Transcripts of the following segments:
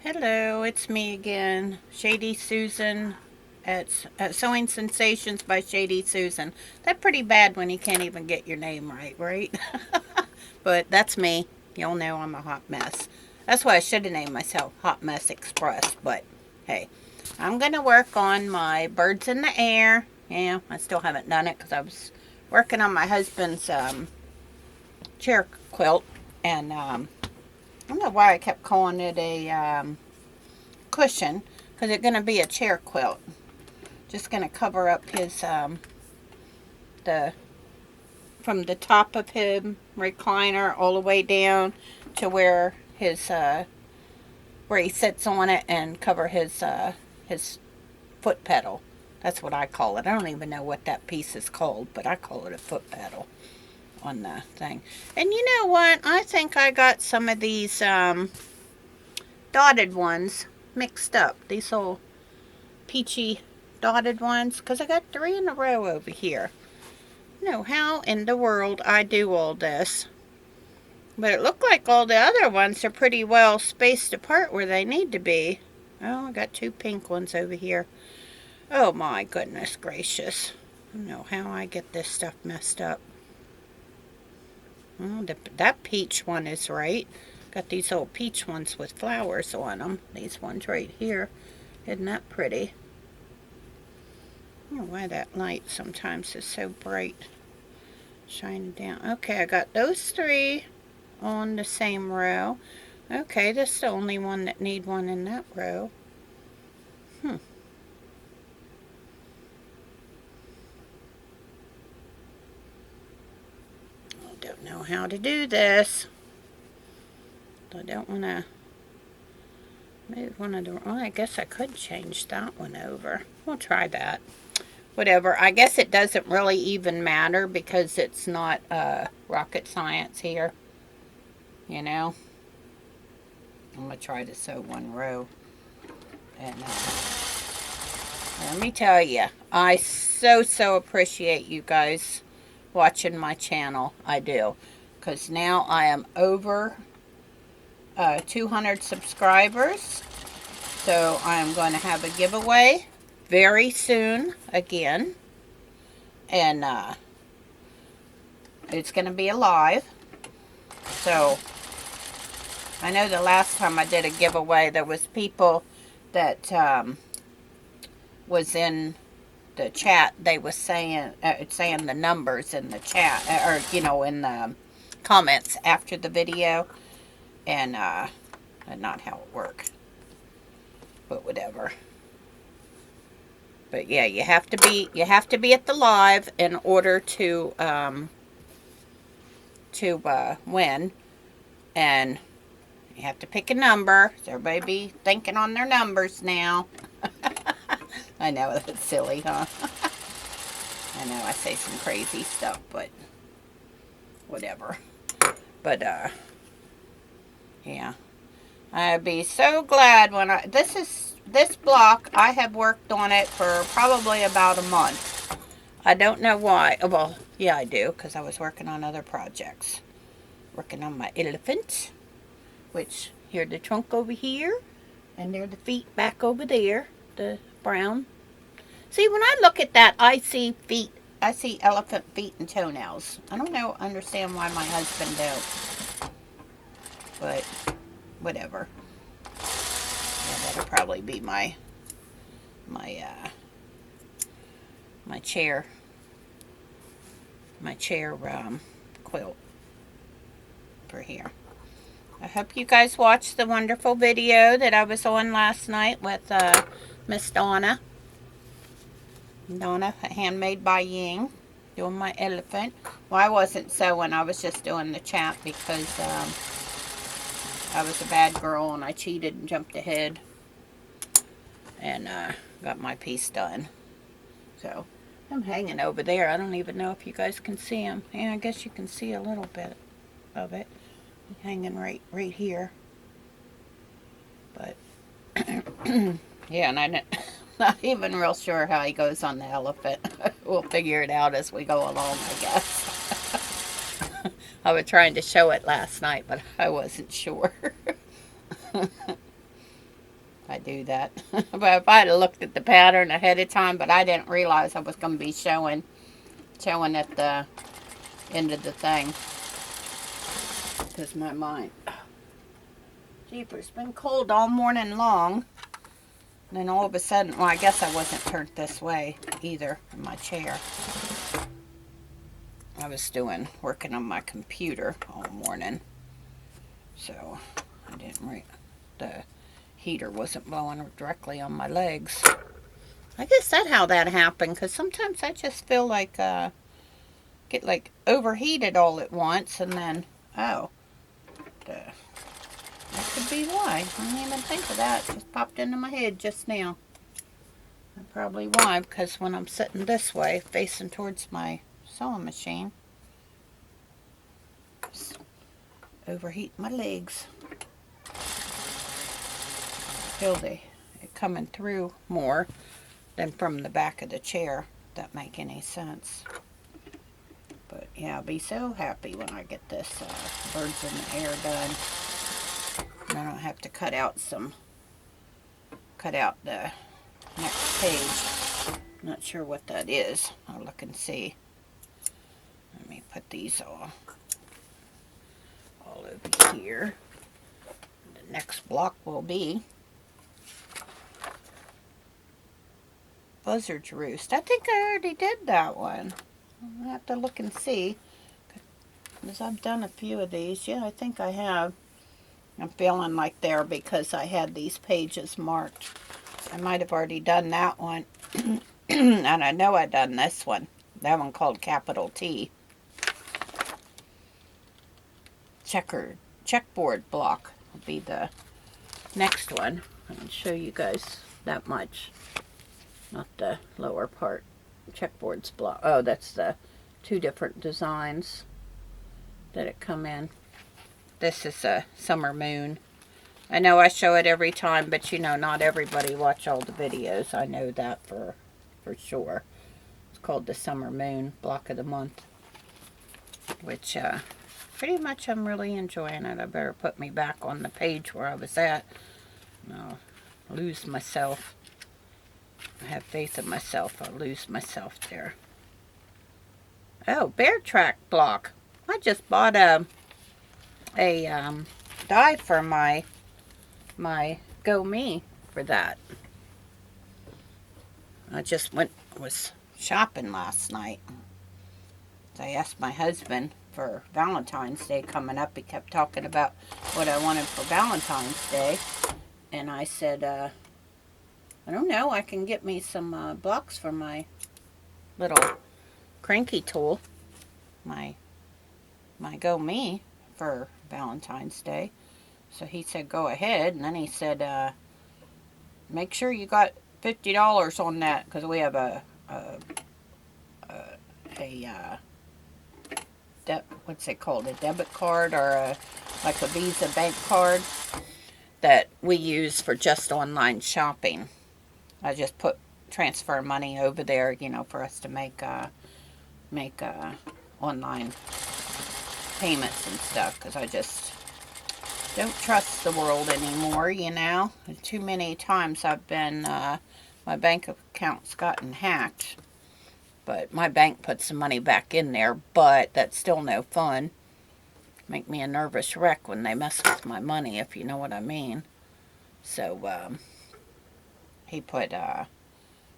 Hello, it's me again, Shady Susan at Sewing Sensations by Shady Susan. That's pretty bad when you can't even get your name right, right? But that's me. You'll know I'm a hot mess. That's why I should have named myself Hot Mess Express, but hey. I'm going to work on my birds in the air. Yeah, I still haven't done it because I was working on my husband's chair quilt, and I don't know why I kept calling it a cushion because it's going to be a chair quilt. Just going to cover up his the from the top of him recliner all the way down to where his where he sits on it, and cover his foot pedal. That's what I call it. I don't even know what that piece is called, but I call it a foot pedal on the thing. And you know what? I think I got some of these dotted ones mixed up. These little peachy dotted ones, because I got 3 in a row over here. No, how in the world I do all this? But it looked like all the other ones are pretty well spaced apart where they need to be. Oh, I got 2 pink ones over here. Oh my goodness gracious. I don't know how I get this stuff messed up. Oh, that peach one is right. Got these little peach ones with flowers on them. These ones right here. Isn't that pretty? I don't know why that light sometimes is so bright. Shining down. Okay, I got those 3 on the same row. Okay, this is the only one that need one in that row. I don't know how to do this. I don't want to move one of the... Oh, I guess I could change that one over. We'll try that. Whatever. I guess it doesn't really even matter because it's not rocket science here. You know? I'm going to try to sew one row. And let me tell you, I so appreciate you guys watching my channel. I do. Because now I am over 200 subscribers. So I'm going to have a giveaway very soon again. And it's going to be live. So I know the last time I did a giveaway, there was people that was in the chat. They was saying the numbers in the chat, or in the comments after the video, and not how it worked. But whatever. But yeah, you have to be at the live in order to win, and you have to pick a number. So everybody be thinking on their numbers now. I know that's silly, huh? I know I say some crazy stuff, but whatever. But yeah, I'd be so glad when this block. I have worked on it for probably about a month. I don't know why. Well, yeah, I do, because I was working on other projects. Working on my elephant, which here's the trunk over here, and there are the feet back over there, the brown. See, when I look at that, I see feet. I see elephant feet and toenails. I don't understand why my husband don't. But whatever. Yeah, that'll probably be my chair. My chair quilt for here. I hope you guys watched the wonderful video that I was on last night with Miss Donna. Donna, handmade by Ying, doing my elephant. Well, I wasn't sewing. I was just doing the chat because I was a bad girl and I cheated and jumped ahead and got my piece done. So I'm hanging over there. I don't even know if you guys can see him. Yeah, I guess you can see a little bit of it. Hanging right here. But yeah, and I'm not even real sure how he goes on the elephant. We'll figure it out as we go along, I guess. I was trying to show it last night, but I wasn't sure. do that. But if I had looked at the pattern ahead of time, but I didn't realize I was going to be showing at the end of the thing. Because my mind, jeepers, it's been cold all morning long. And then all of a sudden, well, I guess I wasn't turned this way either in my chair. I was working on my computer all morning. So I didn't the heater wasn't blowing directly on my legs. I guess that's how that happened, because sometimes I just feel like get like overheated all at once, and then that could be why. I didn't even think of that. It just popped into my head just now. That's probably why, because when I'm sitting this way, facing towards my sewing machine, just overheat my legs. Feel it coming through more than from the back of the chair, if that make any sense. But yeah, I'll be so happy when I get this Birds in the Air done. And I don't have to cut out the next page. Not sure what that is. I'll look and see. Let me put these all over here. The next block will be Buzzard's Roost. I think I already did that one. I'll have to look and see, because I've done a few of these. Yeah, I think I have. I'm feeling like there because I had these pages marked. I might have already done that one. And I know I done this one. That one called Capital T. Checkboard block will be the next one. I can show you guys that much. Not the lower part. Checkboards block. Oh, that's the two different designs that it come in. This is a summer moon. I know I show it every time, but you know, not everybody watch all the videos. I know that for sure. It's called the Summer Moon block of the month, which pretty much I'm really enjoying it. I better put me back on the page where I was at. I'll lose myself. I have faith in myself. I'll lose myself there. Oh, Bear Track block. I just bought a die for my Go Me for that. I just was shopping last night. I asked my husband for Valentine's Day coming up. He kept talking about what I wanted for Valentine's Day. And I said, I don't know, I can get me some blocks for my little cranky tool. My Go Me for Valentine's Day. So he said, go ahead. And then he said, make sure you got $50 on that, because we have what's it called? A debit card, or like a Visa bank card that we use for just online shopping. I just transfer money over there, you know, for us to make online payments and stuff, because I just don't trust the world anymore, you know. Too many times I've been, my bank account's gotten hacked, but my bank puts the money back in there, but that's still no fun. Make me a nervous wreck when they mess with my money, if you know what I mean. So, he put,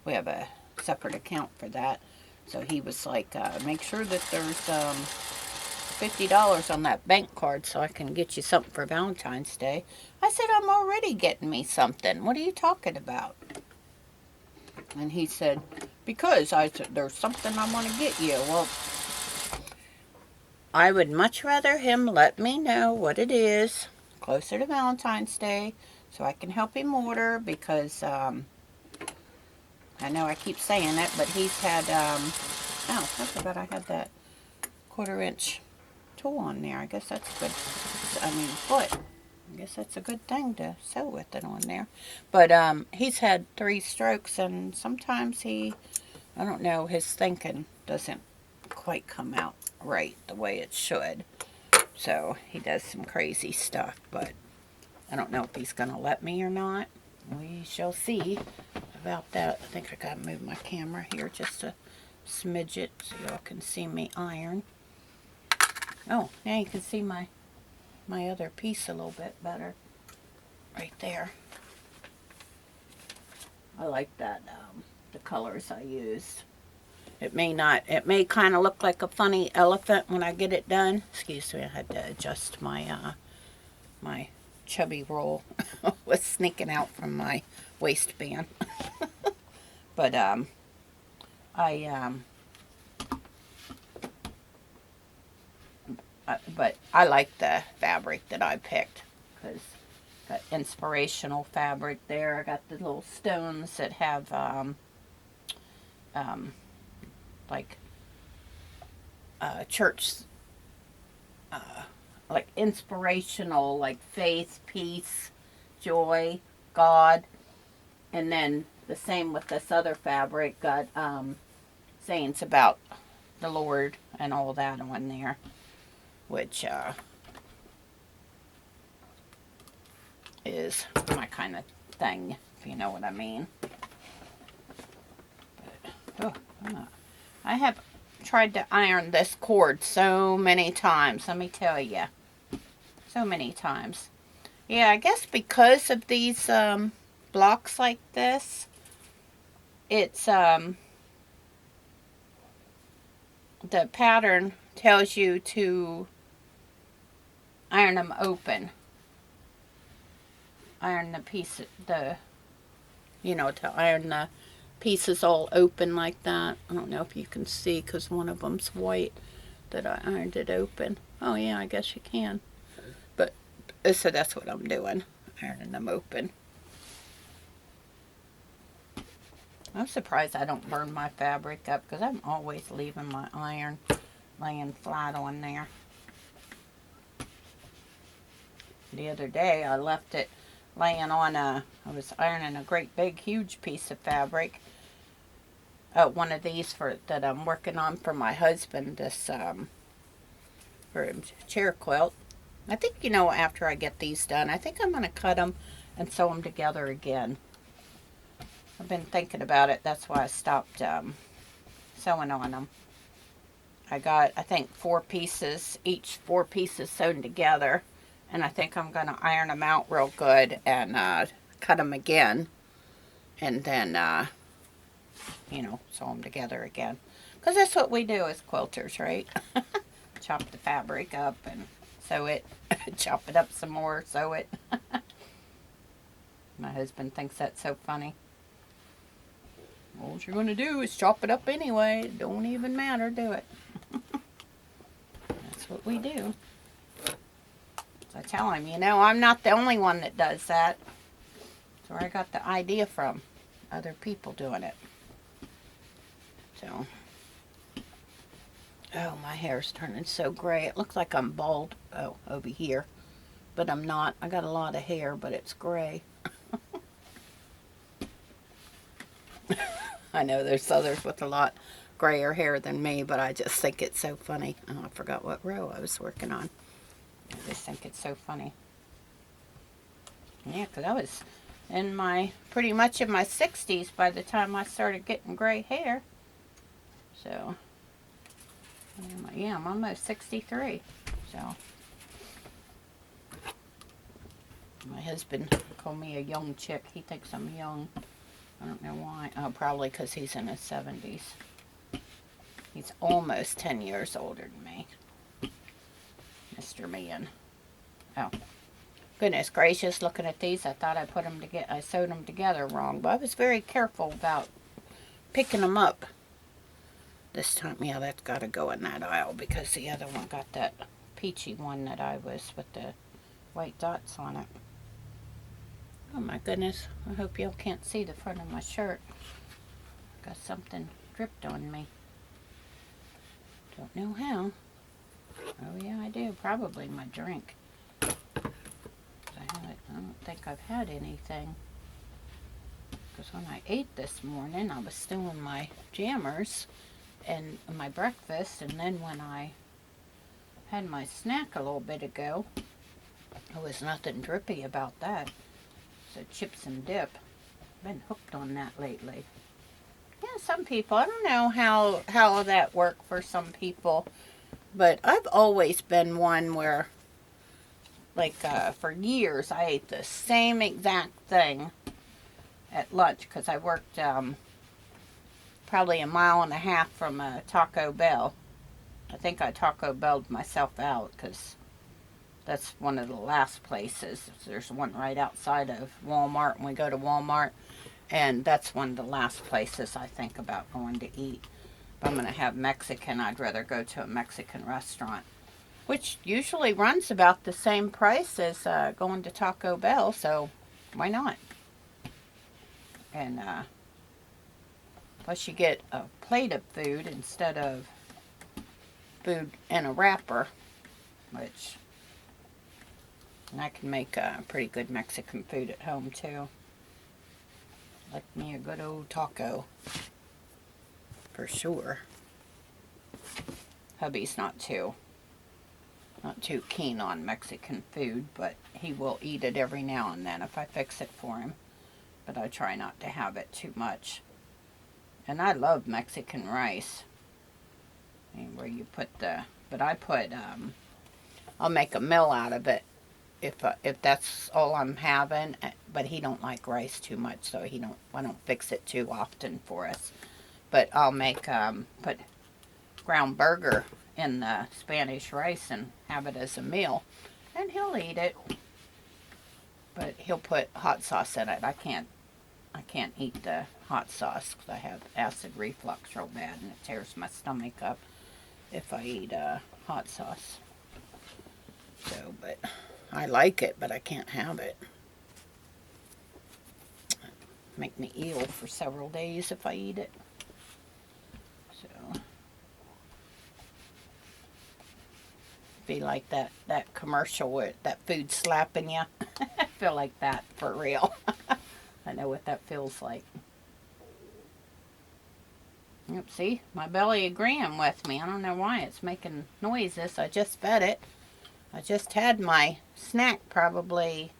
we have a separate account for that. So he was like, make sure that there's $50 on that bank card so I can get you something for Valentine's Day. I said, I'm already getting me something. What are you talking about? And he said, because I said, there's something I want to get you. Well, I would much rather him let me know what it is closer to Valentine's Day so I can help him order, because I know I keep saying it, but he's had, oh, I forgot I had that 1/4 inch tool on there. I guess that's good. Foot. I guess that's a good thing to sew with it on there. But he's had 3 strokes, and sometimes I don't know, his thinking doesn't quite come out right the way it should. So he does some crazy stuff, but I don't know if he's going to let me or not. We shall see about that. I think I gotta move my camera here just a smidge it so y'all can see me iron. Oh, now you can see my other piece a little bit better. Right there. I like that, the colors I used. It may kind of look like a funny elephant when I get it done. Excuse me, I had to adjust my, my chubby roll was sneaking out from my waistband. But, but I like the fabric that I picked because got inspirational fabric there. I got the little stones that have like church, like inspirational, like faith, peace, joy, God, and then the same with this other fabric. Got sayings about the Lord and all that on there, which is my kind of thing, if you know what I mean. But, I have tried to iron this cord so many times, let me tell you. So many times. Yeah, I guess because of these blocks like this, it's the pattern tells you to iron them open. Iron the piece, to iron the pieces all open like that. I don't know if you can see because one of them's white that I ironed it open. Oh yeah, I guess you can. But so that's what I'm doing, ironing them open. I'm surprised I don't burn my fabric up because I'm always leaving my iron laying flat on there. The other day I left it laying on I was ironing a great big huge piece of fabric. One of these that I'm working on for my husband, this for a chair quilt. I think, after I get these done, I think I'm going to cut them and sew them together again. I've been thinking about it. That's why I stopped sewing on them. I got, I think, 4 pieces, each 4 pieces sewn together. And I think I'm going to iron them out real good and cut them again. And then, sew them together again. Because that's what we do as quilters, right? Chop the fabric up and sew it. Chop it up some more, sew it. My husband thinks that's so funny. All you're going to do is chop it up anyway. It don't even matter, do it. That's what we do. So I tell him, I'm not the only one that does that. That's where I got the idea from. Other people doing it. So. Oh, my hair's turning so gray. It looks like I'm bald. Oh, over here. But I'm not. I got a lot of hair, but it's gray. I know there's others with a lot grayer hair than me, but I just think it's so funny. Oh, I forgot what row I was working on. I just think it's so funny. Yeah, because I was pretty much in my 60s by the time I started getting gray hair. So, yeah, I'm almost 63. So, my husband called me a young chick. He thinks I'm young. I don't know why. Oh, probably because he's in his 70s. He's almost 10 years older than me. Mr. Man. Oh. Goodness gracious, looking at these, I thought I sewed them together wrong. But I was very careful about picking them up this time. Yeah, that's got to go in that aisle because the other one got that peachy one that I was with the white dots on it. Oh my goodness, I hope y'all can't see the front of my shirt. Got something dripped on me. Don't know how. Oh yeah, I do. Probably my drink. I don't think I've had anything. Because when I ate this morning, I was still in my jammers and my breakfast. And then when I had my snack a little bit ago, there was nothing drippy about that. the chips and dip. Been hooked on that lately. Yeah, some people. I don't know how that work for some people, but I've always been one where, like, for years, I ate the same exact thing at lunch because I worked probably a mile and a half from a Taco Bell. I think I Taco Belled myself out because that's one of the last places. There's one right outside of Walmart when we go to Walmart. And that's one of the last places I think about going to eat. If I'm going to have Mexican, I'd rather go to a Mexican restaurant, which usually runs about the same price as going to Taco Bell, so why not? And plus you get a plate of food instead of food in a wrapper, which, and I can make pretty good Mexican food at home too. Like me a good old taco, for sure. Hubby's not too keen on Mexican food, but he will eat it every now and then if I fix it for him. But I try not to have it too much. And I love Mexican rice. I mean, where you put but I put, I'll make a meal out of it if that's all I'm having. But he don't like rice too much, so I don't fix it too often for us. But I'll make, put ground burger in the Spanish rice and have it as a meal. And he'll eat it. But he'll put hot sauce in it. I can't eat the hot sauce because I have acid reflux real bad and it tears my stomach up if I eat hot sauce. So, but I like it, but I can't have it. Make me ill for several days if I eat it. So, be like that commercial with that food slapping you. I feel like that for real. I know what that feels like. Yep, see? My belly agreeing with me. I don't know why it's making noises. I just fed it. I just had my snack probably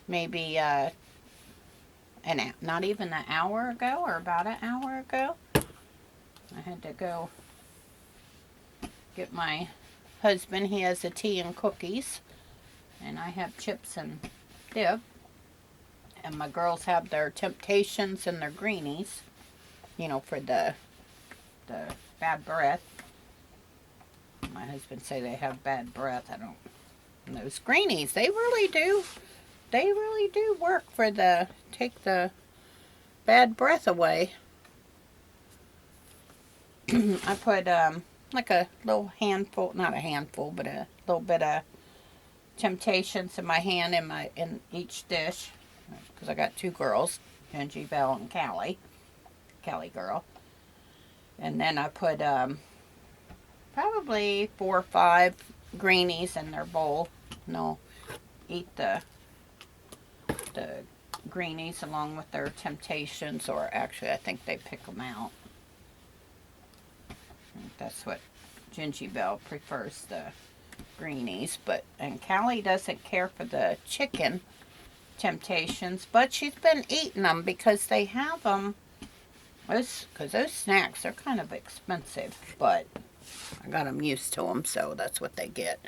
maybe not even an hour ago or about an hour ago. I had to go get my husband. He has a tea and cookies. And I have chips and dip. And my girls have their Temptations and their Greenies. You know, for the bad breath. My husband say they have bad breath. I don't. And those Greenies, they really do. They really do work for take the bad breath away. I put like a little handful, not a handful, but a little bit of Temptations in my hand in each dish, because I got two girls, Angie Bell and Callie girl. And then I put probably 4 or 5 Greenies in their bowl. And they'll eat the Greenies along with their Temptations, or actually I think they pick them out. That's what Gingy Bell prefers, the Greenies. And Callie doesn't care for the chicken Temptations, but she's been eating them because they have them. Because those snacks are kind of expensive, but I got them used to them, so that's what they get.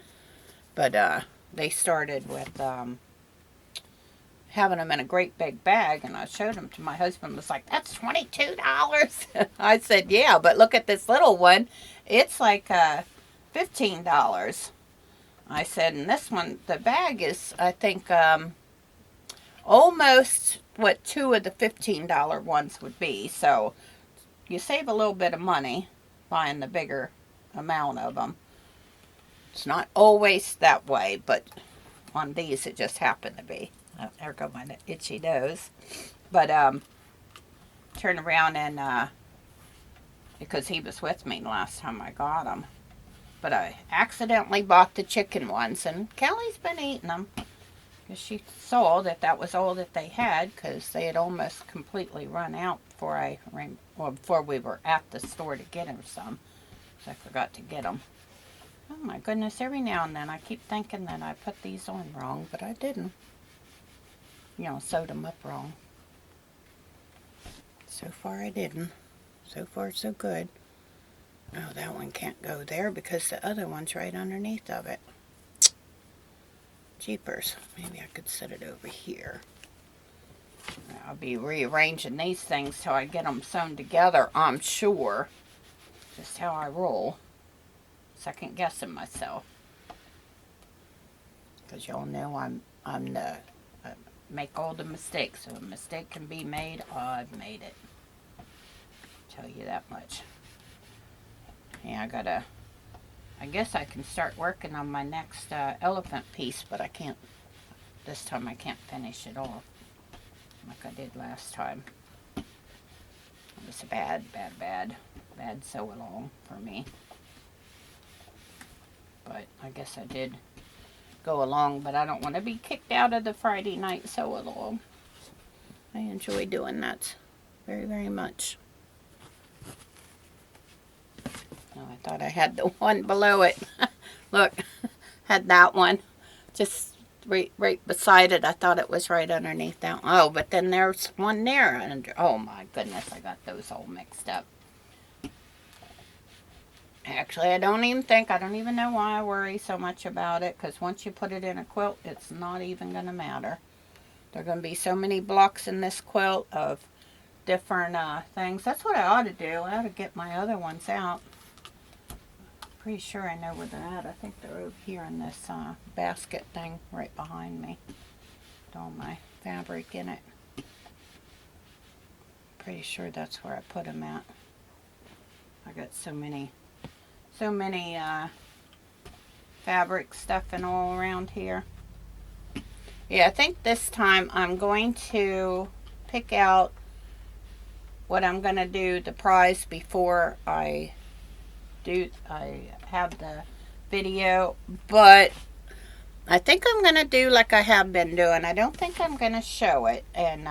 But they started with having them in a great big bag, and I showed them to my husband. Was like, "That's $22." I said, "Yeah, but look at this little one. It's like $15." I said, "And this one, the bag is, I think, almost what 2 of the $15 ones would be. So you save a little bit of money buying the bigger amount of them. It's not always that way, but on these it just happened to be." Oh, there go my itchy nose. But turn around and because he was with me last time I got them. But I accidentally bought the chicken ones, and Callie's been eating them. Because she saw that was all that they had, because they had almost completely run out before we were at the store to get her some. So I forgot to get them. Oh my goodness, every now and then I keep thinking that I put these on wrong, but I didn't. sewed them up wrong. So far I didn't. So far so good. Oh, that one can't go there because the other one's right underneath of it. Jeepers. Maybe I could set it over here. I'll be rearranging these things till I get them sewn together, I'm sure. Just how I roll. Second guessing myself. Because y'all know I'm the make all the mistakes. So a mistake can be made, I've made it. Tell you that much. Yeah, I guess I can start working on my next elephant piece, but I can't, this time I can't finish it off like I did last time. It was a bad sew along for me. But I guess I did go along, but I don't want to be kicked out of the Friday night sew along. I enjoy doing that very, very much. Oh, I thought I had the one below it. Look, had that one just right beside it. I thought it was right underneath that one. Oh, but then there's one there under. Oh my goodness, I got those all mixed up. Actually, I don't even know why I worry so much about it, because once you put it in a quilt, it's not even going to matter. There are going to be so many blocks in this quilt of different things. That's what I ought to do. I ought to get my other ones out. Pretty sure I know where they're at. I think they're over here in this basket thing right behind me. With all my fabric in it. Pretty sure that's where I put them at. I got so many fabric stuff and all around here. Yeah, I think this time I'm going to pick out what I'm going to do, the prize, before I have the video. But I think I'm going to do like I have been doing. I don't think I'm going to show it. And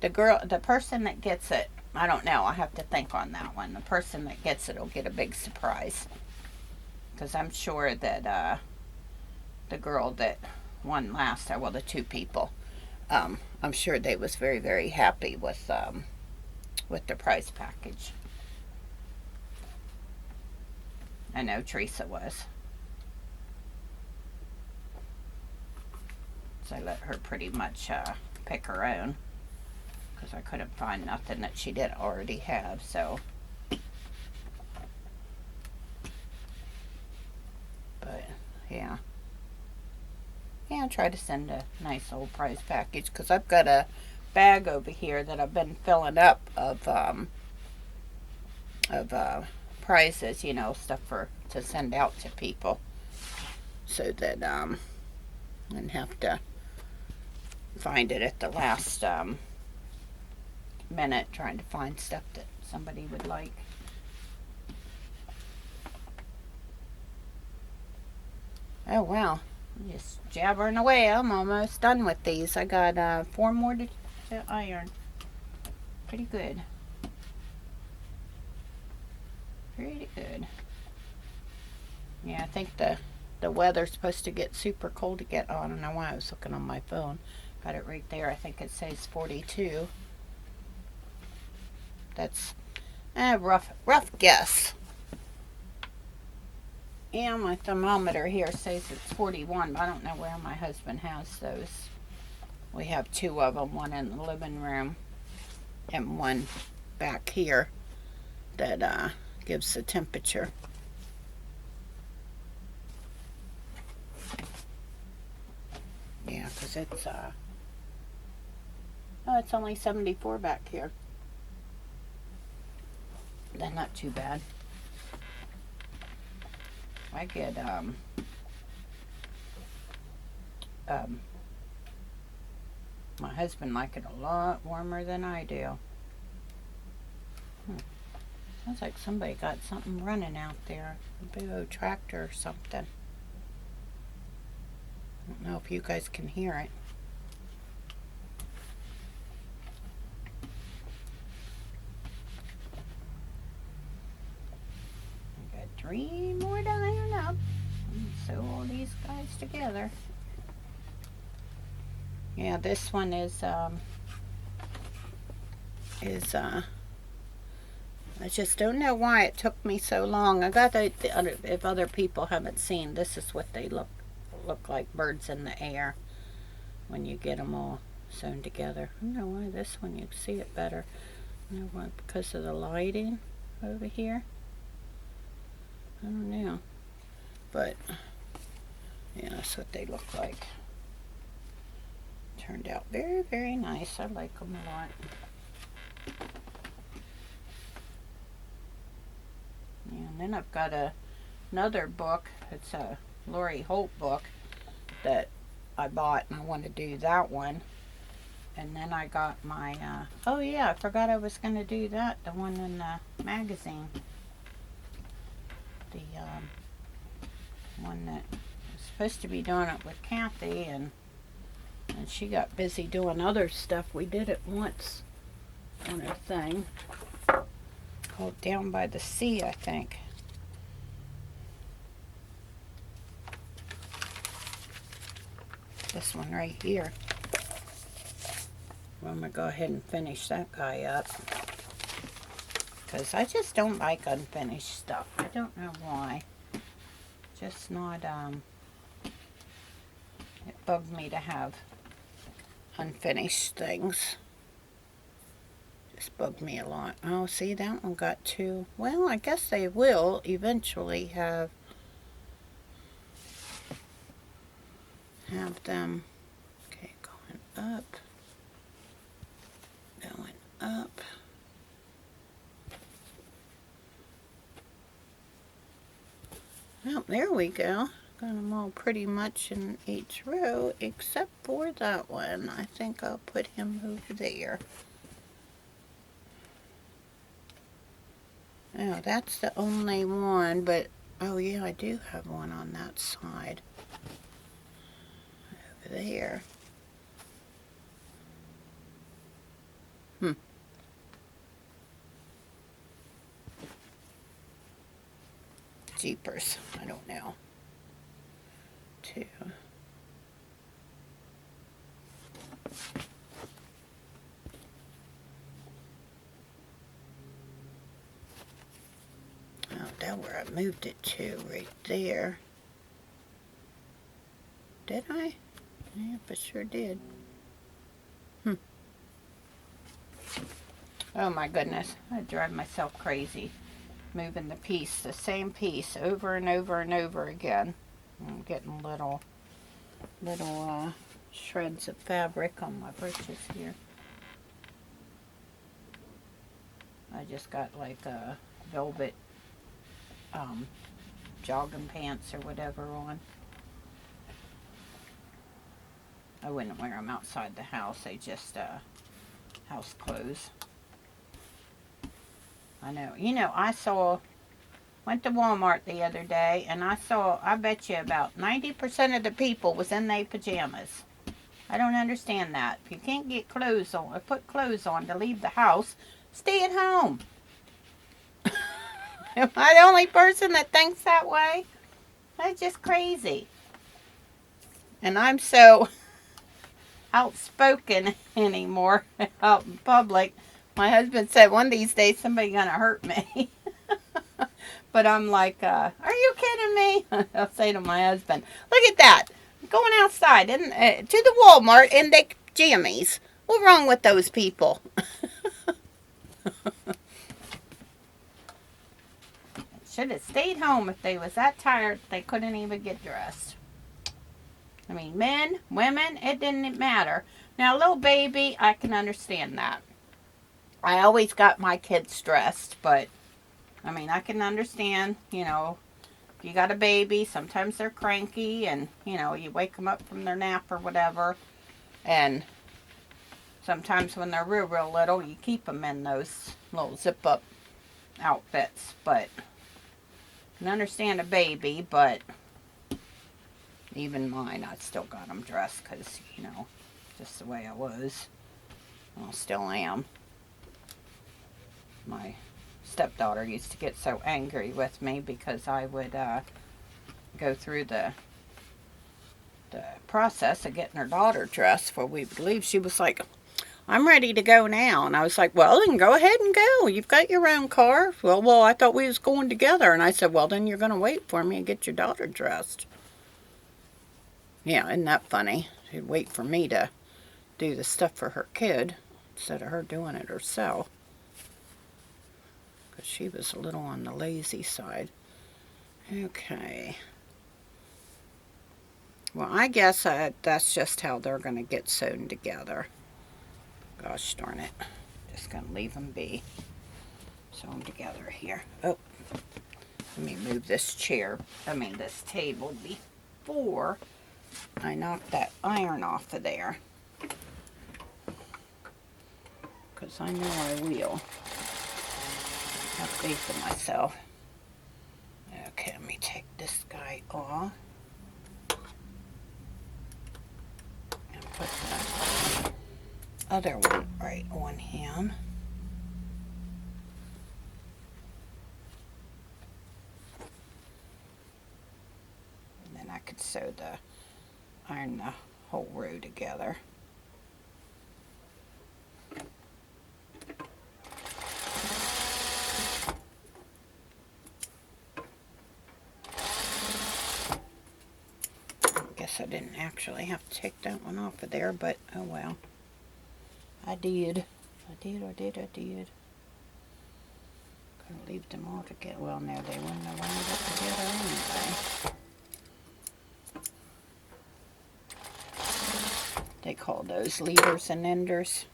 the person that gets it, I don't know. I have to think on that one. The person that gets it will get a big surprise. Because I'm sure that the girl that won last, well, the two people, I'm sure they was very, very happy with the prize package. I know Teresa was. So I let her pretty much pick her own. Because I couldn't find nothing that she didn't already have, so. But, yeah. Yeah, I'll try to send a nice old prize package, because I've got a bag over here that I've been filling up of prizes, stuff to send out to people, so that I didn't have to find it at the last minute trying to find stuff that somebody would like. Oh wow, I'm just jabbering away. I'm almost done with these. I got 4 more to iron. Pretty good. Pretty good. Yeah, I think the weather's supposed to get super cold again. Oh, I don't know why I was looking on my phone. Got it right there. I think it says 42. That's a rough guess. Yeah, my thermometer here says it's 41, but I don't know where my husband has those. We have 2 of them, one in the living room and one back here that gives the temperature. Yeah, because it's it's only 74 back here. That's not too bad. I get my husband like it a lot warmer than I do. Sounds like somebody got something running out there. A big old tractor or something. I don't know if you guys can hear it. I got 3 more to iron up and sew all these guys together. Yeah, this one I just don't know why it took me so long. I got the other, if other people haven't seen, this is what they look like, birds in the air, when you get them all sewn together. I don't know why this one you can see it better. I don't know why, because of the lighting over here. I don't know. But, yeah, that's what they look like. Turned out very, very nice. I like them a lot. Yeah, and then I've got another book. It's a Lori Holt book that I bought, and I want to do that one. And then I got my, oh yeah, I forgot I was going to do that, the one in the magazine. The one that was supposed to be doing it with Kathy, and she got busy doing other stuff. We did it once on her thing called Down by the Sea, I think. This one right here. Well, I'm going to go ahead and finish that guy up, because I just don't like unfinished stuff. I don't know why. Just not, it bugged me to have unfinished things. Just bugged me a lot. Oh, see, that one got two. Well, I guess they will eventually have them. Okay, going up. Going up. Well, there we go. Got them all pretty much in each row, except for that one. I think I'll put him over there. Oh, that's the only one, but, oh yeah, I do have one on that side. Over there. Jeepers, I don't know. Two. Oh, that's where I moved it to, right there. Did I? Yep, I sure did. Oh my goodness, I drive myself crazy moving the same piece over and over and over again. I'm getting little shreds of fabric on my breeches here. I just got like a velvet jogging pants or whatever on. I wouldn't wear them outside the house. They just house clothes. I know. You know, went to Walmart the other day, and I bet you about 90% of the people was in their pajamas. I don't understand that. If you can't get clothes on, or put clothes on to leave the house, stay at home. Am I the only person that thinks that way? That's just crazy. And I'm so outspoken anymore out in public. My husband said one of these days somebody's gonna hurt me. But I'm like, are you kidding me? I'll say to my husband, look at that. Going outside to the Walmart in their jammies. What's wrong with those people? Should have stayed home if they was that tired they couldn't even get dressed. I mean, men, women, it didn't matter. Now, little baby, I can understand that. I always got my kids dressed, but, I mean, I can understand, you know, if you got a baby, sometimes they're cranky, and, you know, you wake them up from their nap or whatever, and sometimes when they're real, real little, you keep them in those little zip-up outfits, but I can understand a baby, but even mine, I still got them dressed because, you know, just the way I was. Well, still am. My stepdaughter used to get so angry with me because I would go through the the process of getting her daughter dressed before we would leave, she was like, I'm ready to go now. And I was like, well, then go ahead and go. You've got your own car. Well, I thought we was going together. And I said, well, then you're going to wait for me and get your daughter dressed. Yeah, isn't that funny? She'd wait for me to do the stuff for her kid instead of her doing it herself. Because she was a little on the lazy side. Okay. Well, I guess that's just how they're going to get sewn together. Gosh darn it. Just going to leave them be. Sew them together here. Oh, let me move this this table before I knock that iron off of there. Because I know I will. Have faith in myself. Okay, let me take this guy off. And put the other one right on him. And then I could iron the whole row together. I didn't actually have to take that one off of there, but oh well. I did. Gonna leave them all together. Well, no, they wouldn't have wound up together anyway. They call those leaders and enders.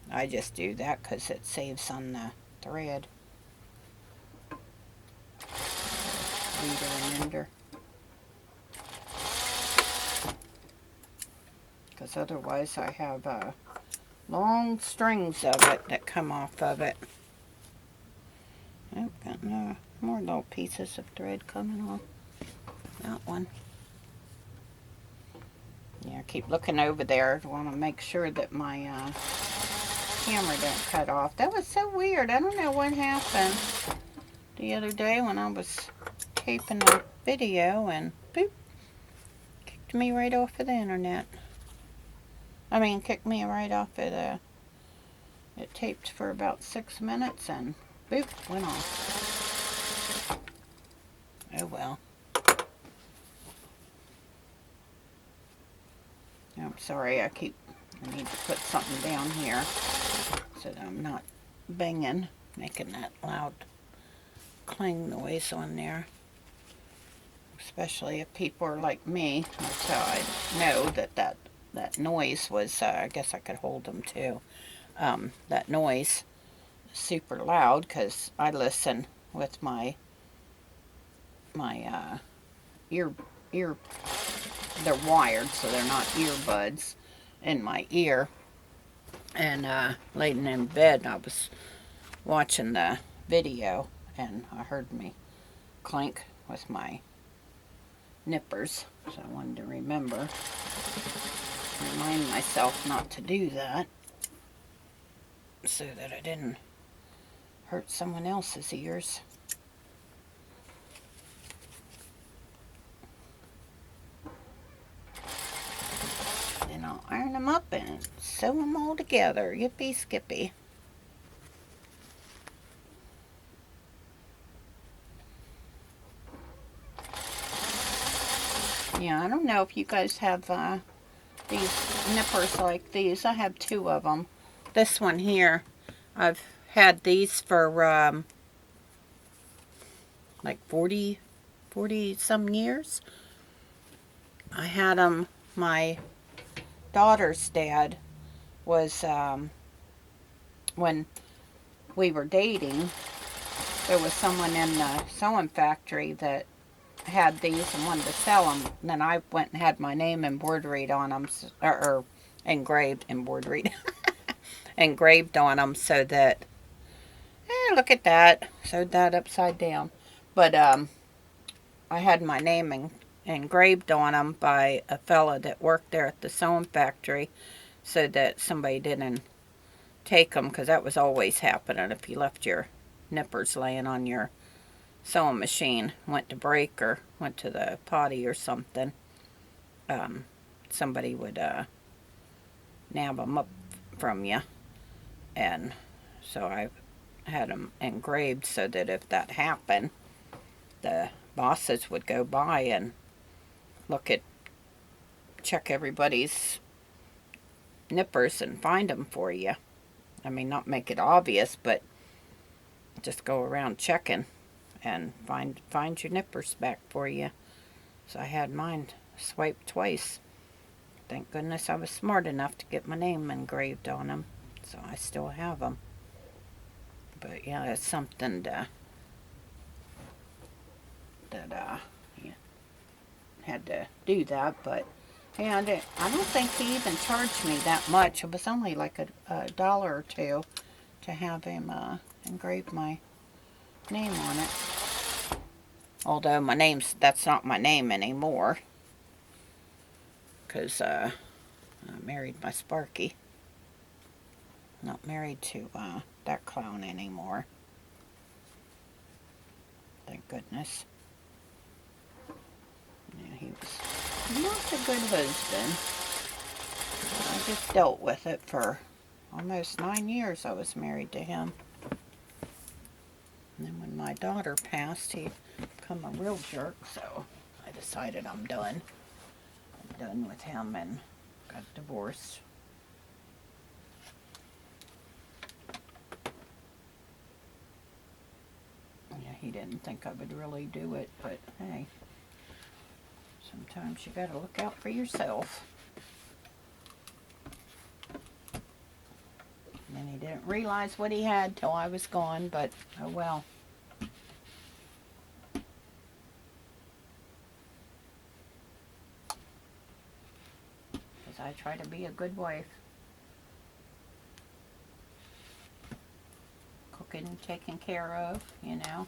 I just do that because it saves on the thread. Leader and ender. Because otherwise I have long strings of it that come off of it. I've got more little pieces of thread coming off. That one. Yeah, I keep looking over there. I want to make sure that my camera didn't cut off. That was so weird. I don't know what happened the other day when I was taping a video and boop, kicked me right off of the internet. Kicked me right off of it taped for about 6 minutes and boop, went off. Oh well. I'm sorry, I need to put something down here so that I'm not banging, making that loud clang noise on there. Especially if people are like me, that's how I know that noise was, I guess I could hold them too. That noise is super loud because I listen with my ear, they're wired so they're not earbuds in my ear. And laying in bed, I was watching the video and I heard me clink with my nippers, so I wanted to remind myself not to do that so that I didn't hurt someone else's ears. Then I'll iron them up and sew them all together. Yippee skippy. Yeah, I don't know if you guys have these nippers like these. I have 2 of them. This one here, I've had these for like 40 some years. I had them, my daughter's dad was, when we were dating, there was someone in the sewing factory that had these and wanted to sell them. And then I went and had my name embroidered on them, or engraved on them, so that, look at that, sewed that upside down. But I had my name engraved on them by a fella that worked there at the sewing factory, so that somebody didn't take them, because that was always happening if you left your nippers laying on your sewing machine went to break or went to the potty or something, somebody would nab them up from you. And so I had them engraved so that if that happened, the bosses would go by and check everybody's nippers and find them for you. I mean, not make it obvious, but just go around checking and find your nippers back for you. So I had mine swiped twice. Thank goodness I was smart enough to get my name engraved on them. So I still have them. But yeah, it's something that yeah, had to do that. But yeah, I don't think he even charged me that much. It was only like a dollar or two to have him engrave my name on it. Although that's not my name anymore. Because I married my Sparky. Not married to that clown anymore. Thank goodness. Yeah, he was not a good husband. I just dealt with it for almost 9 years I was married to him. And then when my daughter passed, he became a real jerk, so I decided I'm done. I'm done with him and got divorced. Yeah, he didn't think I would really do it, but hey, sometimes you gotta look out for yourself. And he didn't realize what he had till I was gone, but oh well. Because I try to be a good wife. Cooking, taken care of, you know.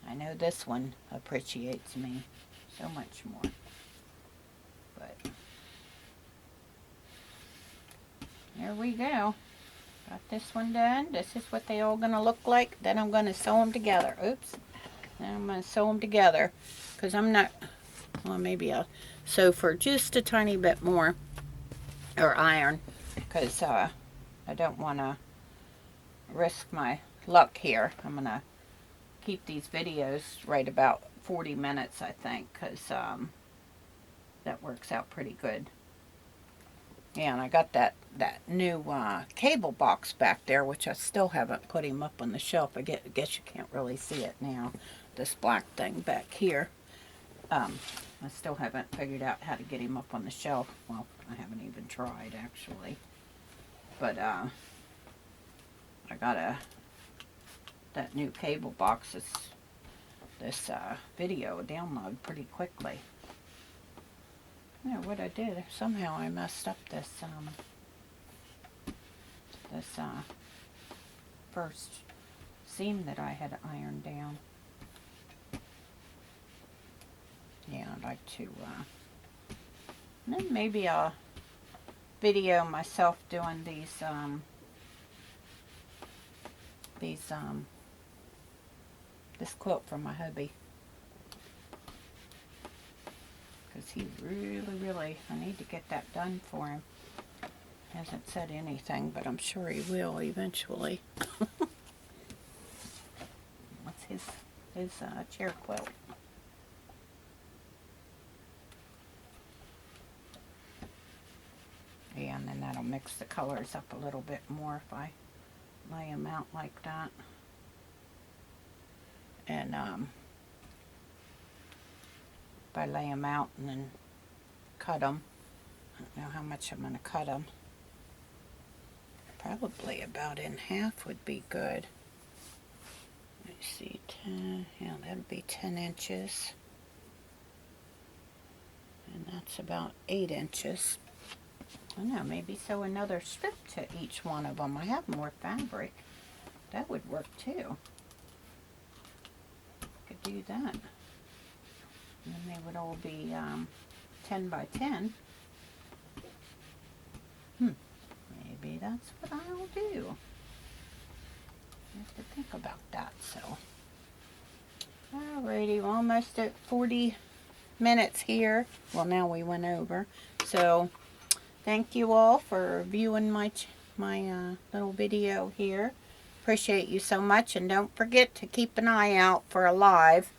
I know this one appreciates me so much more. But there we go. Got this one done. This is what they all gonna look like. Then I'm gonna sew them together. Oops. Then I'm gonna sew them together because I'm not. Well, maybe I'll sew for just a tiny bit more, or iron, because I don't want to risk my luck here. I'm gonna keep these videos right about 40 minutes, I think, because that works out pretty good. Yeah, and I got that new cable box back there, which I still haven't put him up on the shelf. I guess you can't really see it now. This black thing back here. I still haven't figured out how to get him up on the shelf. Well, I haven't even tried, actually. But I got that new cable box. This video download pretty quickly. Yeah, what I did, somehow I messed up this first seam that I had ironed down. Yeah, I'd like to, and then maybe I'll video myself doing this quilt for my hubby. Because he really, I need to get that done for him. Hasn't said anything, but I'm sure he will eventually. What's his chair quilt? Yeah, and then that'll mix the colors up a little bit more if I lay them out like that. And if I lay them out and then cut them, I don't know how much I'm going to cut them. Probably about in half would be good. Let's see, 10, yeah, that'd be 10 inches. And that's about 8 inches. I don't know, maybe sew another strip to each one of them. I have more fabric. That would work too. Could do that. And then they would all be 10 by 10. Maybe that's what I'll do. have to think about that. So, alrighty, we're almost at 40 minutes here. Well, now we went over. So, thank you all for viewing my little video here. Appreciate you so much, and don't forget to keep an eye out for a live.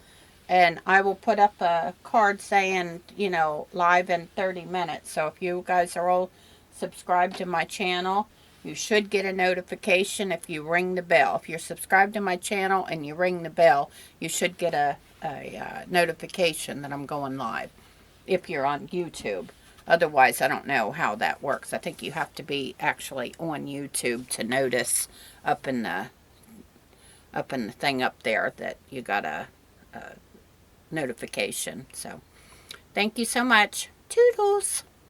And I will put up a card saying, you know, live in 30 minutes. So if you guys are all subscribed to my channel, you should get a notification if you ring the bell. If you're subscribed to my channel and you ring the bell, you should get a notification that I'm going live if you're on YouTube. Otherwise, I don't know how that works. I think you have to be actually on YouTube to notice up in the thing up there that you got a notification. So, thank you so much. Toodles!